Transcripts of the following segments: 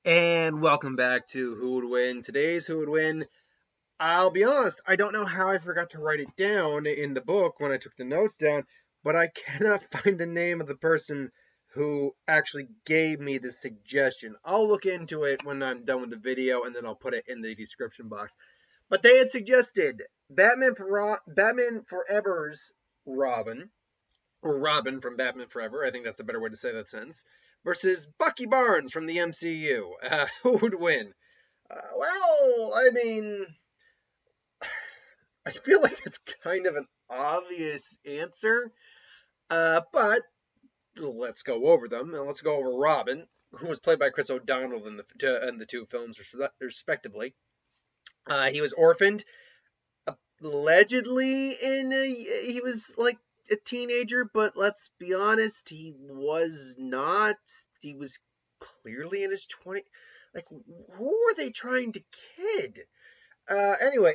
And welcome back to Who Would Win. Today's Who Would Win. I'll be honest, I don't know how I forgot to write it down in the book when I took the notes down, but I cannot find the name of the person who actually gave me the suggestion. I'll look into it when I'm done with the video and then I'll put it in the description box. But they had suggested Batman Forever's Robin, or Robin from Batman Forever. I think that's a better way to say that sentence. Versus Bucky Barnes from the MCU. Who would win? Well, I mean, I feel like it's kind of an obvious answer, but let's go over them. And let's go over Robin, who was played by Chris O'Donnell in the two films, respectively. He was orphaned, allegedly he was like a teenager, but let's be honest, he was not. He was clearly in his 20s. Like, who were they trying to kid? Anyway,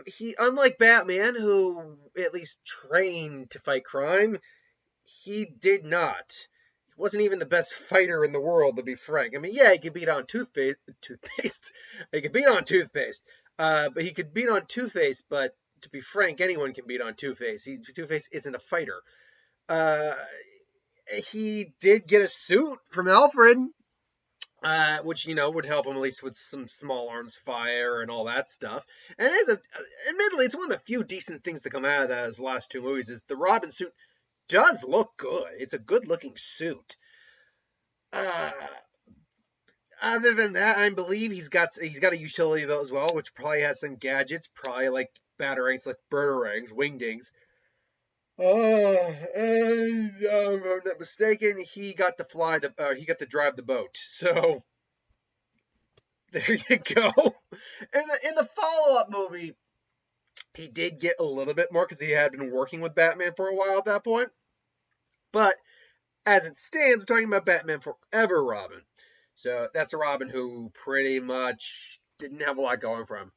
he, unlike Batman, who at least trained to fight crime, he did not. He wasn't even the best fighter in the world, to be frank. I mean, yeah, he could beat on toothpaste. He could beat on toothpaste. But he could beat on Two-Face, but to be frank, anyone can beat on Two-Face. Two-Face isn't a fighter. Uh, he did get a suit from Alfred, which would help him at least with some small arms fire and all that stuff. And admittedly, it's one of the few decent things to come out of those last two movies. Is the Robin suit does look good. It's a good looking suit. Uh, Other than that, I believe he's got a utility belt as well, which probably has some gadgets, probably like batarangs, like batarangs, wingdings. And if I'm not mistaken, he got to drive the boat. So there you go. In the follow-up movie, he did get a little bit more because he had been working with Batman for a while at that point. But as it stands, we're talking about Batman Forever Robin. So that's a Robin who pretty much didn't have a lot going for him.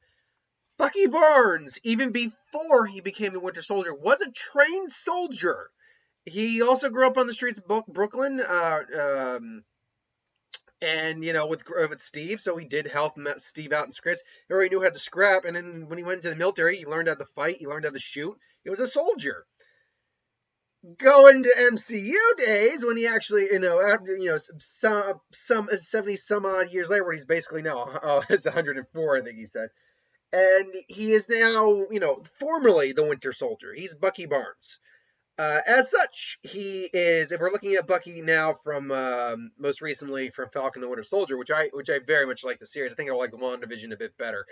Bucky Barnes, even before he became the Winter Soldier, was a trained soldier. He also grew up on the streets of Brooklyn, and with Steve, so he did help Steve out in scripts. He already knew how to scrap, and then when he went into the military, he learned how to fight. He learned how to shoot. He was a soldier. Going to MCU days when he actually, after, some 70 some odd years later, where he's basically now, it's 104, I think he said. And he is now, formerly the Winter Soldier. He's Bucky Barnes. As such, he is. If we're looking at Bucky now from most recently from Falcon and Winter Soldier, which I very much like the series. I think I like WandaVision a bit better,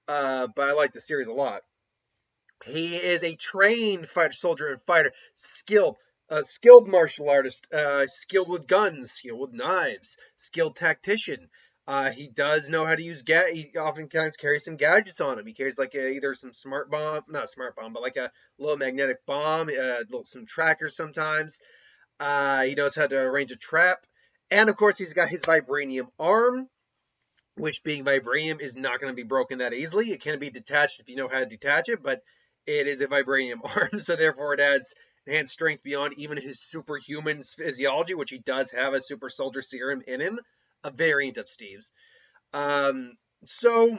but I like the series a lot. He is a trained soldier and fighter, skilled martial artist, skilled with guns, skilled with knives, skilled tactician. He does know how to use he oftentimes carries some gadgets on him. He carries like either some not a smart bomb, but like a little magnetic bomb, some trackers sometimes. He knows how to arrange a trap. And of course, he's got his vibranium arm, which being vibranium is not going to be broken that easily. It can be detached if you know how to detach it, but it is a vibranium arm, so therefore it has enhanced strength beyond even his superhuman physiology, which he does have a super soldier serum in him, a variant of Steve's. So,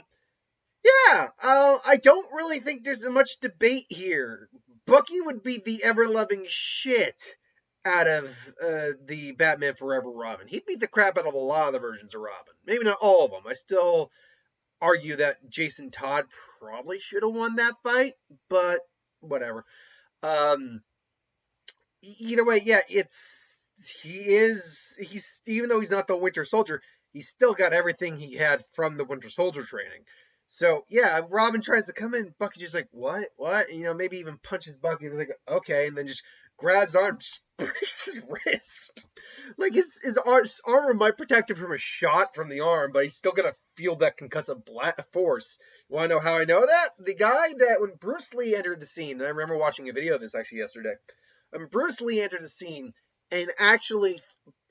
yeah, I don't really think there's much debate here. Bucky would be the ever-loving shit out of the Batman Forever Robin. He'd beat the crap out of a lot of the versions of Robin. Maybe not all of them. I still argue that Jason Todd probably should have won that fight, but whatever. Either way, yeah, he's even though he's not the Winter Soldier, he's still got everything he had from the Winter Soldier training. So yeah, Robin tries to come in, Bucky's just like, what? Maybe even punches Bucky. He's like, okay, and then just grabs his arm, just breaks his wrist. Like his armor might protect him from a shot from the arm, but he's still gonna feel that concussive force. You want to know how I know that? The guy that when Bruce Lee entered the scene, and I remember watching a video of this actually yesterday. When Bruce Lee entered the scene and actually,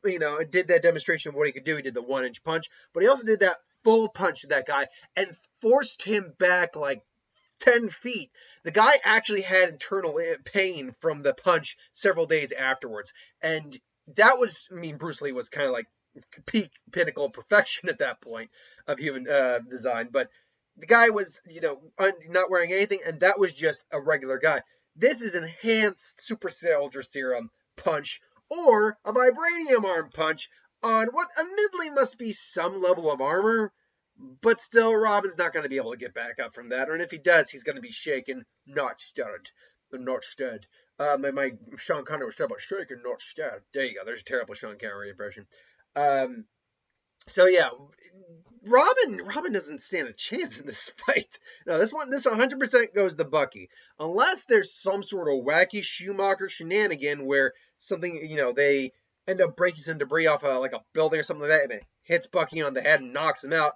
did that demonstration of what he could do. He did the 1-inch punch, but he also did that full punch to that guy and forced him back like 10 feet. The guy actually had internal pain from the punch several days afterwards. And that was, Bruce Lee was kind of like, peak pinnacle of perfection at that point of human design. But the guy was, not wearing anything, and that was just a regular guy. This is enhanced super soldier serum punch or a vibranium arm punch on what admittedly must be some level of armor, but still, Robin's not going to be able to get back up from that. And if he does, he's going to be shaken, not stunned. Not stunned. My Sean Connery was talking about shaken, not stunned. There you go. There's a terrible Sean Connery impression. So yeah, Robin doesn't stand a chance in this fight. No, this 100% goes to Bucky, unless there's some sort of wacky Schumacher shenanigan where something, they end up breaking some debris off like a building or something like that, and it hits Bucky on the head and knocks him out.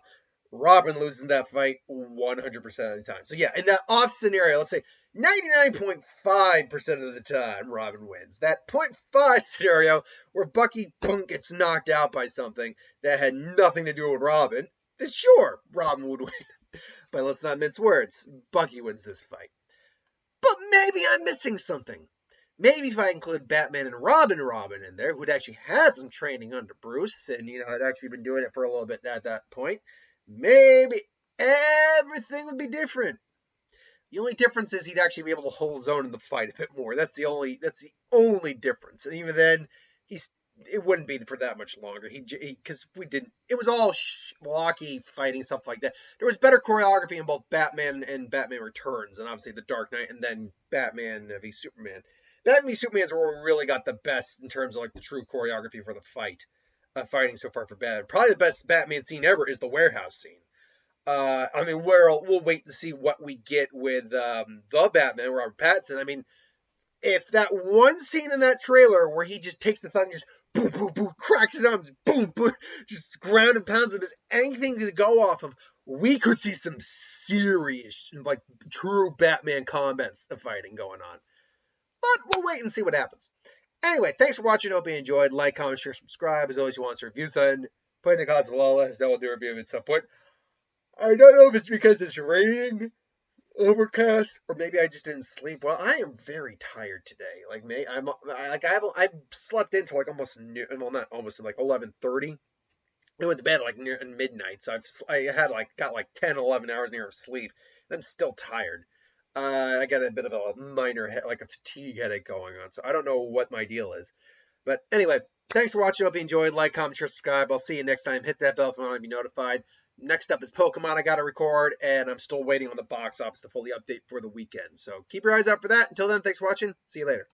Robin loses that fight 100% of the time. So yeah, in that off scenario, let's say 99.5% of the time, Robin wins. That 0.5 scenario where Bucky gets knocked out by something that had nothing to do with Robin, then sure, Robin would win. But let's not mince words. Bucky wins this fight. But maybe I'm missing something. Maybe if I include Batman and Robin in there, who'd actually had some training under Bruce, and, had actually been doing it for a little bit at that point, maybe everything would be different. The only difference is he'd actually be able to hold his own in the fight a bit more. That's the only difference. And even then, it wouldn't be for that much longer. Because it was all blocky fighting, stuff like that. There was better choreography in both Batman and Batman Returns, and obviously The Dark Knight, and then Batman v Superman. Batman v Superman's where we really got the best in terms of like the true choreography for the fighting so far for Batman. Probably the best Batman scene ever is the warehouse scene. We'll wait to see what we get with the Batman, Robert Pattinson. I mean, if that one scene in that trailer where he just takes the thumb and just boom, boom, boom, cracks his arms, boom, boom, just ground and pounds him, is anything to go off of, we could see some serious, like, true Batman combat fighting going on. But we'll wait and see what happens. Anyway, thanks for watching. Hope you enjoyed. Like, comment, share, subscribe. As always, you want to review something, put in the comments below. Let us know. We'll do a review at some point. I don't know if it's because it's raining, overcast, or maybe I just didn't sleep well. I am very tired today. I've slept into like almost noon, well, not almost, like 11:30. I went to bed like near midnight, so I got 10, 11 hours near of sleep. And I'm still tired. I got a bit of a minor a fatigue headache going on, so I don't know what my deal is. But anyway, thanks for watching. Hope you enjoyed. Like, comment, share, subscribe. I'll see you next time. Hit that bell if you want to be notified. Next up is Pokemon I got to record, and I'm still waiting on the box office to fully update for the weekend. So keep your eyes out for that. Until then, thanks for watching. See you later.